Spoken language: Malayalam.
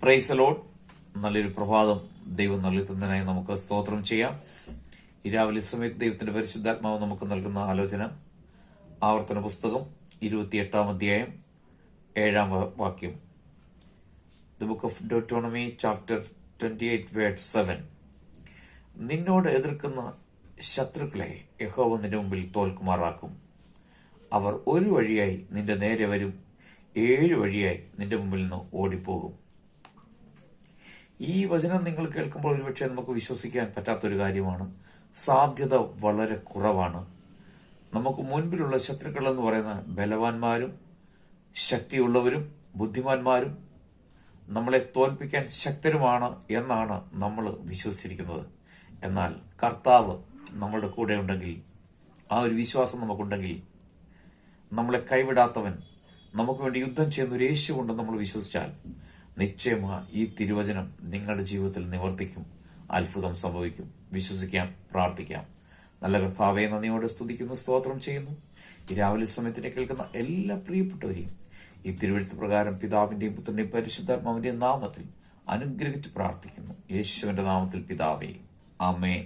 Praise the Lord. നല്ലൊരു പ്രഭാതം ദൈവം നൽകി തന്നതിനായി നമുക്ക് സ്തോത്രം ചെയ്യാം. ഈ രാവിലെ സമയത്ത് ദൈവത്തിന്റെ പരിശുദ്ധാത്മാവ് നമുക്ക് നൽകുന്ന ആലോചന ആവർത്തന പുസ്തകം 28 അധ്യായം 7 വാക്യം. The book of Deuteronomy chapter 28 verse 7. നിന്നോട് എതിർക്കുന്ന ശത്രുക്കളെ യഹോവ നിന്റെ മുമ്പിൽ തോൽക്കുമാറാക്കും. അവർ ഒരു വഴിയായി നിന്റെ നേരെ വരും, 7 വഴിയായി നിന്റെ മുമ്പിൽ നിന്ന് ഓടിപ്പോകും. ഈ വചനം നിങ്ങൾ കേൾക്കുമ്പോൾ ഒരുപക്ഷെ നമുക്ക് വിശ്വസിക്കാൻ പറ്റാത്തൊരു കാര്യമാണ്. സാധ്യത വളരെ കുറവാണ്. നമുക്ക് മുൻപിലുള്ള ശത്രുക്കൾ എന്ന് പറയുന്ന ബലവാന്മാരും ശക്തിയുള്ളവരും ബുദ്ധിമാന്മാരും നമ്മളെ തോൽപ്പിക്കാൻ ശക്തരുമാണ് എന്നാണ് നമ്മൾ വിശ്വസിച്ചിരിക്കുന്നത്. എന്നാൽ കർത്താവ് നമ്മളുടെ കൂടെ ഉണ്ടെങ്കിൽ, ആ ഒരു വിശ്വാസം നമുക്കുണ്ടെങ്കിൽ, നമ്മളെ കൈവിടാത്തവൻ, നമുക്ക് വേണ്ടി യുദ്ധം ചെയ്യുന്ന ഒരു യേശു കൊണ്ട് നമ്മൾ വിശ്വസിച്ചാൽ നിശ്ചയമായി ഈ തിരുവചനം നിങ്ങളുടെ ജീവിതത്തിൽ നിവർത്തിക്കും, അത്ഭുതം സംഭവിക്കും. വിശ്വസിക്കാം, പ്രാർത്ഥിക്കാം. നല്ല കർത്താവെ, നന്ദിയോടെ സ്തുതിക്കുന്നു, സ്തോത്രം ചെയ്യുന്നു. ഈ രാവിലെ സമയത്തിനെ കേൾക്കുന്ന എല്ലാ പ്രിയപ്പെട്ടവരെയും ഈ തിരുവെഴുത്ത് പ്രകാരം പിതാവിന്റെയും പുത്രന്റെയും പരിശുദ്ധാത്മാവിന്റെയും നാമത്തിൽ അനുഗ്രഹിച്ച് പ്രാർത്ഥിക്കുന്നു. യേശുവിന്റെ നാമത്തിൽ പിതാവേ, ആമേൻ.